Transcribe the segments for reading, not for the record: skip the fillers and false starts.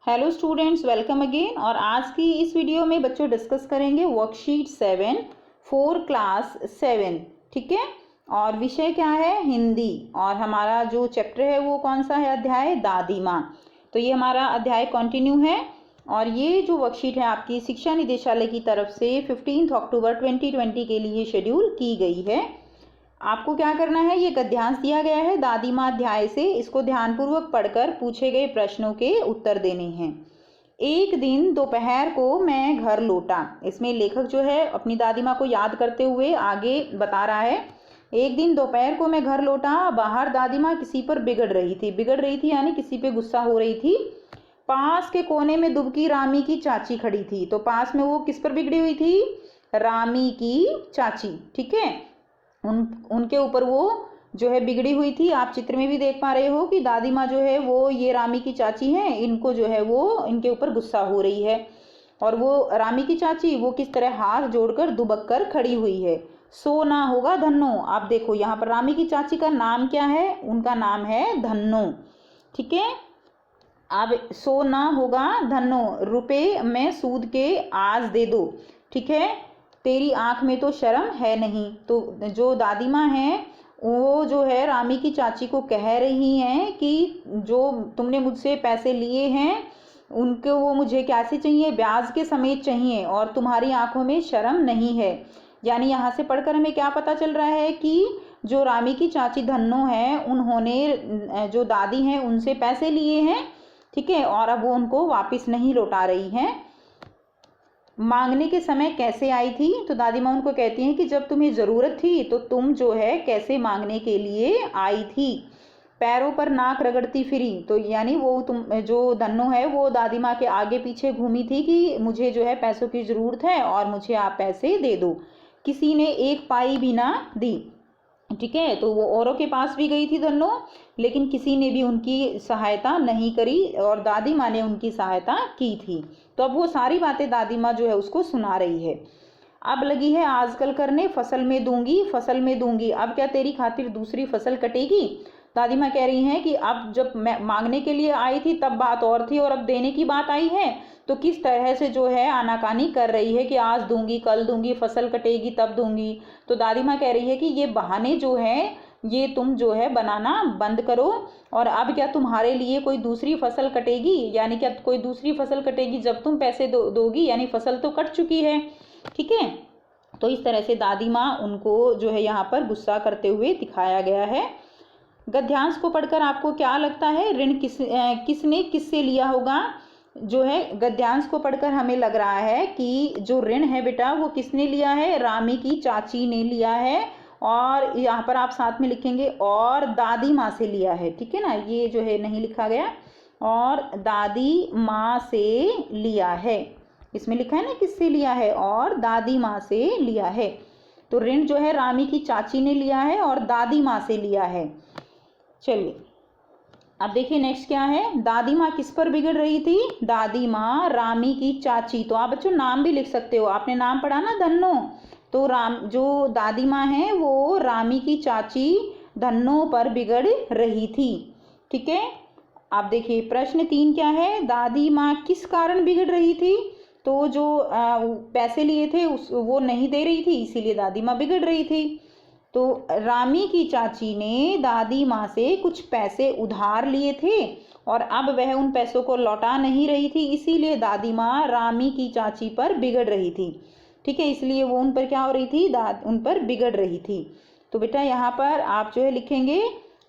Hello students, welcome again. और आज की इस वीडियो में बच्चों डिस्कस करेंगे वर्कशीट 7 फॉर क्लास 7। ठीक है। और विषय क्या है? हिंदी। और हमारा जो चैप्टर है वो कौन सा है? अध्याय दादी माँ। तो ये हमारा अध्याय कंटिन्यू है। और ये जो वर्कशीट है आपकी शिक्षा निदेशालय की तरफ से 15 अक्टूबर 2020 के लिए शेड्यूल की गई है। आपको क्या करना है? ये गद्यांश दिया गया है दादी माँ अध्याय से, इसको ध्यानपूर्वक पढ़कर पूछे गए प्रश्नों के उत्तर देने हैं। एक दिन दोपहर को मैं घर लौटा। इसमें लेखक जो है अपनी दादी माँ को याद करते हुए आगे बता रहा है। एक दिन दोपहर को मैं घर लौटा, बाहर दादी माँ किसी पर बिगड़ रही थी यानी किसी पे गुस्सा हो रही थी। पास के कोने में दुबकी रामी की चाची खड़ी थी। तो पास में वो किस पर बिगड़ी हुई थी? रामी की चाची। ठीक है। उनके ऊपर वो जो है बिगड़ी हुई थी। आप चित्र में भी देख पा रहे हो कि दादी माँ जो है वो ये रामी की चाची हैं, इनको जो है वो इनके ऊपर गुस्सा हो रही है। और वो रामी की चाची वो किस तरह हाथ जोड़कर दुबक कर खड़ी हुई है। सो ना होगा धन्नो। आप देखो यहाँ पर रामी की चाची का नाम क्या है? उनका नाम है धन्नो। ठीक है। अब सो ना होगा धन्नो, रुपए में सूद के आज दे दो। ठीक है। तेरी आंख में तो शर्म है नहीं। तो जो दादी माँ हैं वो जो है रामी की चाची को कह रही हैं कि जो तुमने मुझसे पैसे लिए हैं उनको वो मुझे कैसे चाहिए? ब्याज के समेत चाहिए, और तुम्हारी आंखों में शर्म नहीं है। यानी यहाँ से पढ़कर हमें क्या पता चल रहा है कि जो रामी की चाची धन्नो है उन्होंने जो दादी हैं उनसे पैसे लिए हैं। ठीक है। और अब वो उनको वापस नहीं लौटा रही हैं। मांगने के समय कैसे आई थी? तो दादी माँ उनको कहती हैं कि जब तुम्हें ज़रूरत थी तो तुम जो है कैसे मांगने के लिए आई थी। पैरों पर नाक रगड़ती फिरी। तो यानी वो तुम जो धन्नो है वो दादी माँ के आगे पीछे घूमी थी कि मुझे जो है पैसों की ज़रूरत है और मुझे आप पैसे दे दो। किसी ने एक पाई भी ना दी। ठीक है। तो वो औरों के पास भी गई थी धन्नो, लेकिन किसी ने भी उनकी सहायता नहीं करी और दादी माँ ने उनकी सहायता की थी। तो अब वो सारी बातें दादी माँ जो है उसको सुना रही है। अब लगी है आजकल करने, फसल में दूंगी। अब क्या तेरी खातिर दूसरी फसल कटेगी? दादी माँ कह रही हैं कि अब जब मैं मांगने के लिए आई थी तब बात और थी, और अब देने की बात आई है तो किस तरह से जो है आनाकानी कर रही है कि आज दूंगी, कल दूंगी, फसल कटेगी तब दूंगी। तो दादी माँ कह रही है कि ये बहाने जो है ये तुम जो है बनाना बंद करो। और अब क्या तुम्हारे लिए कोई दूसरी फसल कटेगी? यानी क्या कोई दूसरी फसल कटेगी जब तुम पैसे दोगी? यानी फसल तो कट चुकी है। ठीक है। तो इस तरह से दादी माँ उनको जो है यहाँ पर गुस्सा करते हुए दिखाया गया है। गद्यांश को पढ़कर आपको क्या लगता है? ऋण किसने किससे लिया होगा? जो है गद्यांश को पढ़कर हमें लग रहा है कि जो ऋण है बेटा वो किसने लिया है? रामी की चाची ने लिया है। और यहाँ पर आप साथ में लिखेंगे और दादी माँ से लिया है। ठीक है ना, ये जो है नहीं लिखा गया। और दादी माँ से लिया है, इसमें लिखा है ना किससे लिया है? और दादी माँ से लिया है। तो ऋण जो है रामी की चाची ने लिया है और दादी माँ से लिया है। चलिए अब देखिए नेक्स्ट क्या है। दादी माँ किस पर बिगड़ रही थी? दादी माँ रामी की चाची। तो आप बच्चों नाम भी लिख सकते हो, आपने नाम पढ़ा ना धन्नो। तो जो दादी माँ है वो रामी की चाची धन्नो पर बिगड़ रही थी। ठीक है। आप देखिए प्रश्न 3 क्या है? दादी माँ किस कारण बिगड़ रही थी? तो जो पैसे लिए थे वो नहीं दे रही थी, इसीलिए दादी माँ बिगड़ रही थी। तो रामी की चाची ने दादी माँ से कुछ पैसे उधार लिए थे और अब वह उन पैसों को लौटा नहीं रही थी, इसीलिए दादी माँ रामी की चाची पर बिगड़ रही थी। ठीक है। इसलिए वो उन पर क्या हो रही थी? उन पर बिगड़ रही थी। तो बेटा यहाँ पर आप जो है लिखेंगे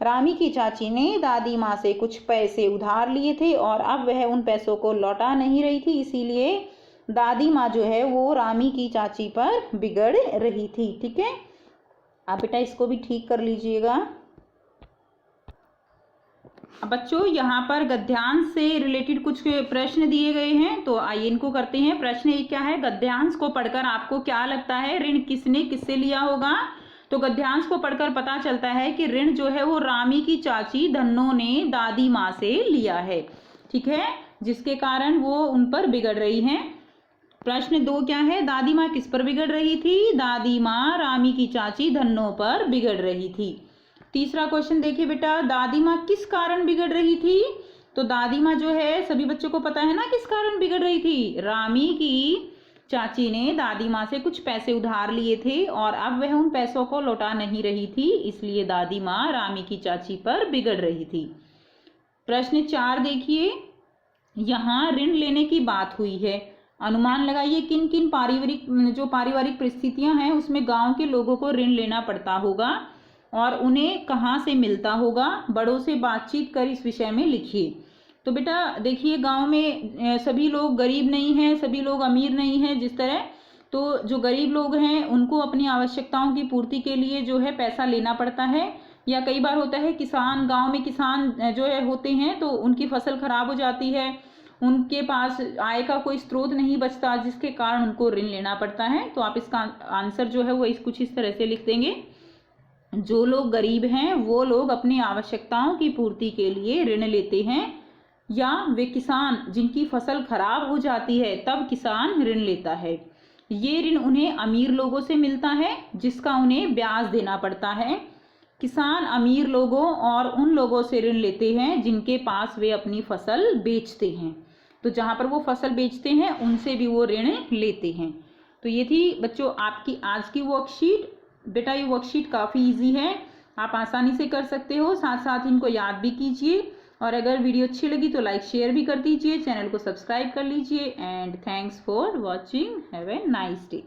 रामी की चाची ने दादी माँ से कुछ पैसे उधार लिए थे और अब वह उन पैसों को लौटा नहीं रही थी, इसीलिए दादी माँ जो है वो रामी की चाची पर बिगड़ रही थी। ठीक है। आप बेटा इसको भी ठीक कर लीजिएगा। अब बच्चों यहाँ पर गद्यांश से रिलेटेड कुछ प्रश्न दिए गए हैं, तो आइए इनको करते हैं। प्रश्न एक क्या है? गद्यांश को पढ़कर आपको क्या लगता है ऋण किसने किससे लिया होगा? तो गद्यांश को पढ़कर पता चलता है कि ऋण जो है वो रामी की चाची धन्नो ने दादी माँ से लिया है। ठीक है। जिसके कारण वो उन पर बिगड़ रही हैं। प्रश्न 2 क्या है? दादी माँ किस पर बिगड़ रही थी? दादी माँ रामी की चाची धन्नो पर बिगड़ रही थी। तीसरा क्वेश्चन देखिए बेटा, दादी माँ किस कारण बिगड़ रही थी? तो दादी माँ जो है सभी बच्चों को पता है ना किस कारण बिगड़ रही थी। रामी की चाची ने दादी माँ से कुछ पैसे उधार लिए थे और अब वह उन पैसों को लौटा नहीं रही थी, इसलिए दादी माँ रामी की चाची पर बिगड़ रही थी। प्रश्न 4 देखिए, यहाँ ऋण लेने की बात हुई है। अनुमान लगाइए किन किन पारिवारिक परिस्थितियां हैं उसमें गांव के लोगों को ऋण लेना पड़ता होगा और उन्हें कहाँ से मिलता होगा। बड़ों से बातचीत कर इस विषय में लिखिए। तो बेटा देखिए, गांव में सभी लोग गरीब नहीं हैं, सभी लोग अमीर नहीं हैं। जिस तरह तो जो गरीब लोग हैं उनको अपनी आवश्यकताओं की पूर्ति के लिए जो है पैसा लेना पड़ता है, या कई बार होता है किसान, गांव में किसान जो है होते हैं तो उनकी फसल खराब हो जाती है, उनके पास आय का कोई स्रोत नहीं बचता, जिसके कारण उनको ऋण लेना पड़ता है। तो आप इसका आंसर जो है वो कुछ इस तरह से लिख देंगे, जो लोग गरीब हैं वो लोग अपनी आवश्यकताओं की पूर्ति के लिए ऋण लेते हैं, या वे किसान जिनकी फसल खराब हो जाती है तब किसान ऋण लेता है। ये ऋण उन्हें अमीर लोगों से मिलता है जिसका उन्हें ब्याज देना पड़ता है। किसान अमीर लोगों और उन लोगों से ऋण लेते हैं जिनके पास वे अपनी फसल बेचते हैं, तो जहां पर वो फसल बेचते हैं उनसे भी वो ऋण लेते हैं। तो ये थी बच्चों आपकी आज की वर्कशीट। बेटा ये वर्कशीट काफ़ी इजी है, आप आसानी से कर सकते हो, साथ साथ इनको याद भी कीजिए। और अगर वीडियो अच्छी लगी तो लाइक शेयर भी कर दीजिए, चैनल को सब्सक्राइब कर लीजिए। And thanks for watching, have a nice day.